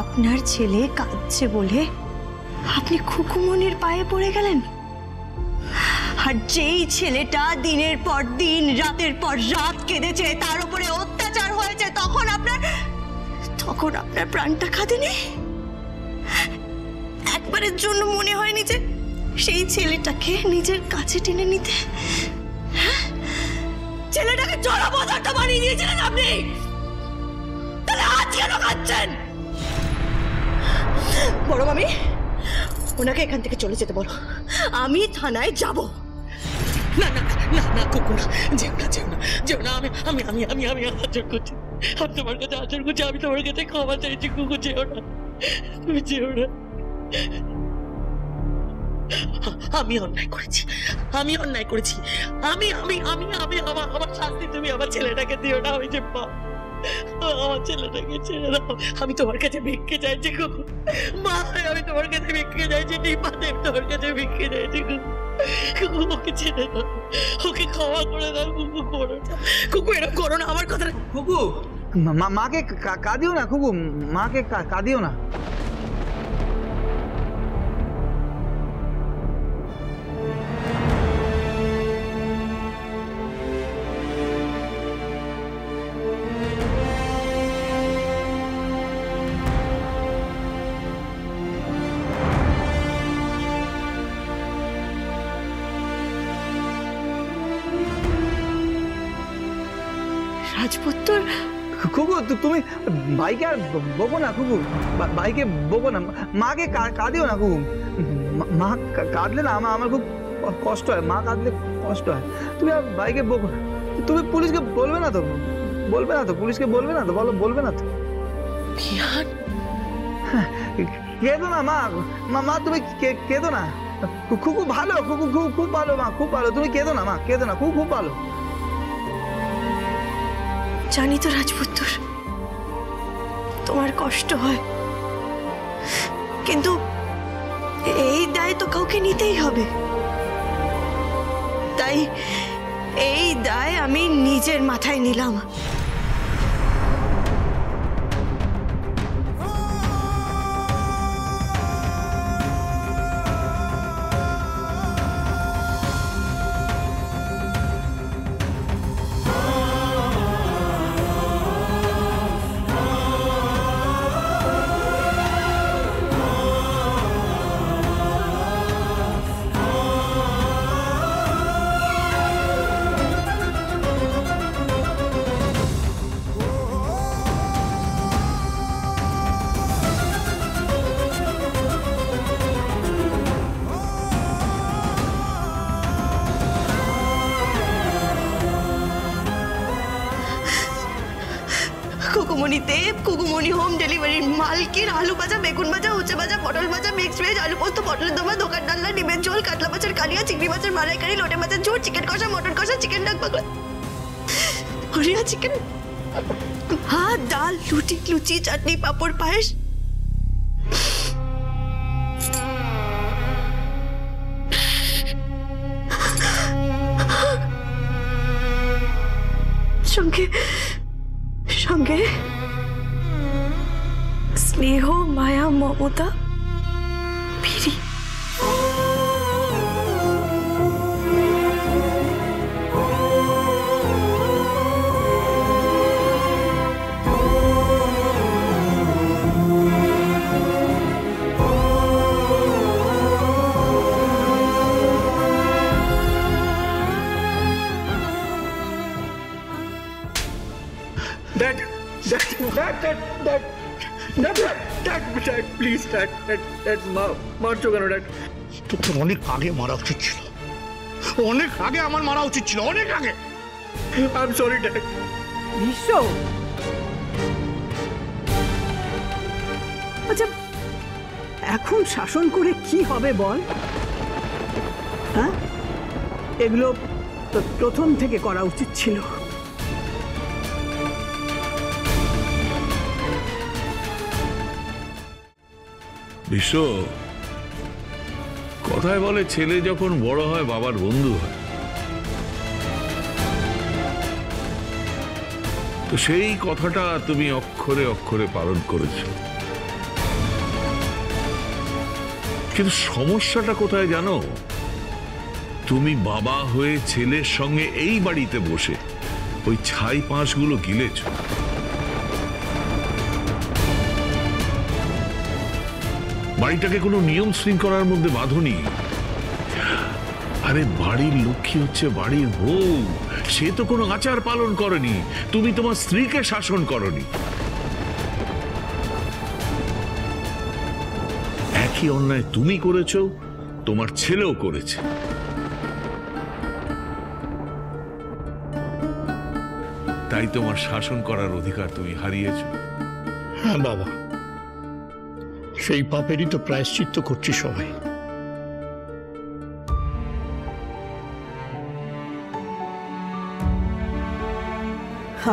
আপনার ছেলে কাঁদছে বলে আপনি খুকুমনির পায়ে পড়ে গেলেন? আর যেই ছেলেটা দিনের পর দিন রাতের পর রাত কেঁদেছে, তার উপরে অত্যাচার হয়েছে, তখন আপনার প্রাণটা কাঁদেনি? একবারের জন্য মনে হয়নি যে সেই ছেলেটাকে নিজের কাছে টেনে নিতে? ছেলেটাকে জড় পদার্থ বানিয়ে দিয়েছিলেন আপনি, তাহলে আজ কেন কাঁদছেন? বড় মামি, ওনাকে এখান থেকে চলে যেতে বলো, আমি থানায় যাব। না না না না কুকু, না, যেও না যেও না যেও না। আমি আমি আমি আমি আমি আচর করছি, আমি তোমার কাছে আচর করছি, আমি তোমার কাছে ক্ষমা চাইছি কুকু, যেও না, তুমি যেও না। আমি অন্যায় করেছি, আমি অন্যায় করেছি, আমি আমি আমি আমি আমার শাস্তি তুমি আমার ছেলেটাকে দিও না। আমি যে মা, আমার ছেলেটাকে ছেড়ে দাও, আমি তোমার কাছে ভিক্ষে চাইছি কুকু, মা, আমি তোমার কাছে ভিক্ষে চাইছি, নিপাতে তোমার কাছে ভিক্ষে চাইছি কুকু, কুকু ওকে ছেড়ে দাও, ওকে ক্ষমা করে দাও কুকু, করো না কুকু, এরকম করো না আমার কথা। কুকু, মাকে কাঁদিও না কুকু, মাকে কাঁদিও না। রাজপুত্র, কুকু তুমি ভাইকে আর বকো না কুকু, ভাইকে বকো না, মাকে কাঁদিও না কুকু। মা কাঁদলে না আমার খুব কষ্ট হয়, মা কাঁদলে কষ্ট হয়। তুমি আর ভাইকে বকো না। তুমি পুলিশকে বলবে না তো? বলবে না তো? পুলিশকে বলবে না তো? বলো, বলবে না তো? কেঁদো না মা, মা তুমি কেঁদো না। খুব ভালো, খুব ভালো মা, খুব ভালো। তুমি কেঁদো না মা, কেঁদো না, খুব ভালো। জানি তো রাজপুত্র, তোমার কষ্ট হয়, কিন্তু এই দায় তো কাউকে নিতেই হবে। তাই এই দায় আমি নিজের মাথায় নিলাম। কুকুমনি দেব, কুকুমনি হোম ডেলিভারির মালকিন, আলু ভাজা, বেগুন ভাজা, উচ্ছে ভাজা, পটল ভাজা, মিক্সড ভেজ, আলু পোস্ত, পটলের দমা, দোকান ডালনা, ডিমের ঝোল, কাতলা মাছের কালিয়া, চিংড়ি মাছের মালাইকারি, লোটে মাছের ঝোল, চিকেন কষা, মটন কষা, চিকেন ডাক বাংলা, হরিয়া চিকেন, ভাত, ডাল, লুচি, চাটনি, পাঁপড়, পায়েস। সঙ্গে সঙ্গে স্নেহ, মায়া, মমতা, ফিরি। Dad, please, Dad, মারছো কেন Dad? তোর অনেক আগে মারা উচিত ছিল, অনেক আগে আমার মারা উচিত ছিল, অনেক আগে। I'm sorry, Dad. বিশ্ব, আচ্ছা এখন শাসন করে কি হবে বল? হ্যাঁ, এগুলো তো প্রথম থেকে করা উচিত ছিল। বিশ্ব, কথায় বলে ছেলে যখন বড় হয় বাবার বন্ধু হয়, তো সেই কথাটা তুমি অক্ষরে অক্ষরে পালন করেছো। কিন্তু সমস্যাটা কোথায় জানো? তুমি বাবা হয়ে ছেলের সঙ্গে এই বাড়িতে বসে ওই ছাই পাঁশগুলো গিলেছ। বাড়িটাকে কোনো নিয়ম শৃঙ্খলার মধ্যে বাঁধনি। আরে বাড়ির লক্ষ্মী হচ্ছে বাড়ির বউ, সে তো কোনো আচার পালন করেনি। তুমি তোমার স্ত্রীকে শাসন করনি। একই অন্যায় তুমি করেছো, তোমার ছেলেও করেছে। তাই তোমার শাসন করার অধিকার তুমি হারিয়েছ। হ্যাঁ বাবা, সেই পাপেরই তো প্রায়শ্চিত্ত করছি সবাই।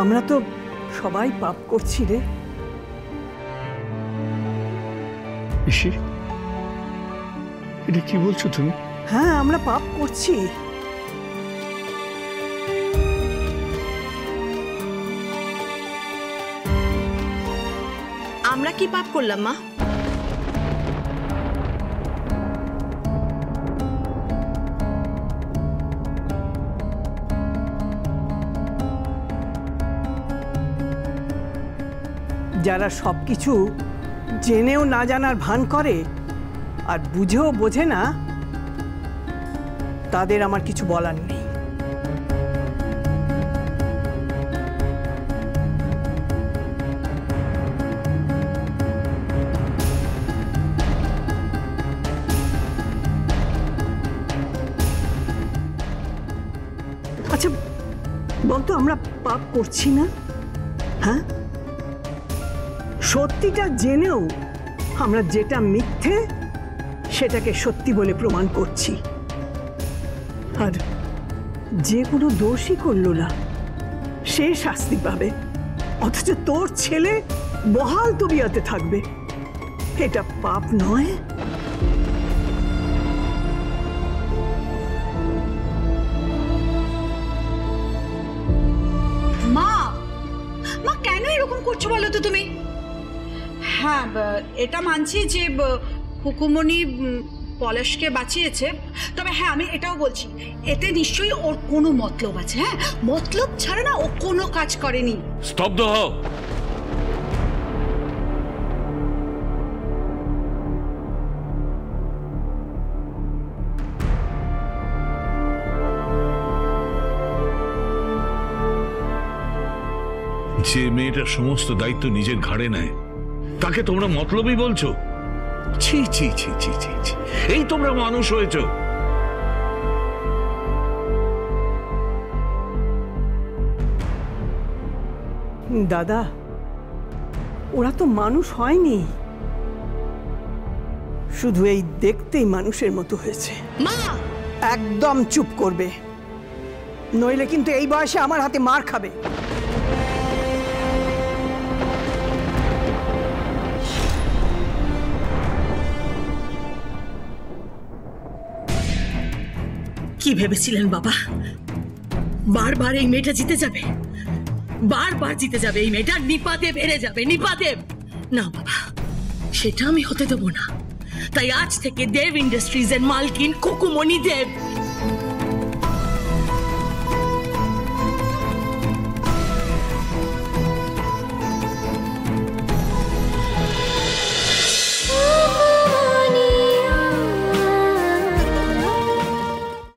আমরা তো সবাই পাপ করছি রে। পিসি, এটা কি বলছো তুমি? হ্যাঁ, আমরা পাপ করছি। আমরা কি পাপ করলাম মা? যারা সবকিছু জেনেও না জানার ভান করে আর বুঝেও বোঝে না, তাদের আমার কিছু বলার নেই। আচ্ছা বলতো, আমরা পাপ করছি না? হ্যাঁ, সত্যিটা জেনেও আমরা যেটা মিথ্যে সেটাকে সত্যি বলে প্রমাণ করছি। আর যে কোনো দোষই করল না সে শাস্তি পাবে, অথচ তোর ছেলে বহাল তবিয়তে থাকবে। এটা পাপ নয়? মা, মা কেন এরকম করছো বলো তো তুমি? হ্যাঁ, এটা মানছি যে হুকুমনি পলাশকে বাঁচিয়েছে, তবে হ্যাঁ আমি এটাও বলছি এতে নিশ্চয়ই ওর কোনো মতলব আছে। হ্যাঁ, মতলব ছাড়া না ও কোনো কাজ করেনি। স্তব্ধ হও। যে মেয়েটা সমস্ত দায়িত্ব নিজের ঘাড়ে নেয় তাকে তোমরা মতলবই বলছো? ছি ছি ছি ছি ছি ছি, এই তোমরা মানুষ হয়েছ? দাদা, ওরা তো মানুষ হয়নি, শুধু এই দেখতেই মানুষের মতো হয়েছে। মা একদম চুপ করবে, নইলে কিন্তু এই বয়সে আমার হাতে মার খাবে। কি ভেবেছিলেন বাবা বারবার এই মেয়েটা জিতে যাবে? বারবার জিতে যাবে এই মেয়েটা, নিপাদেব হেরে যাবে, নিপাদেব। না বাবা, সেটা আমি হতে দেবো না। তাই আজ থেকে দেব ইন্ডাস্ট্রিজের মালকিন কুকুমণি দেব।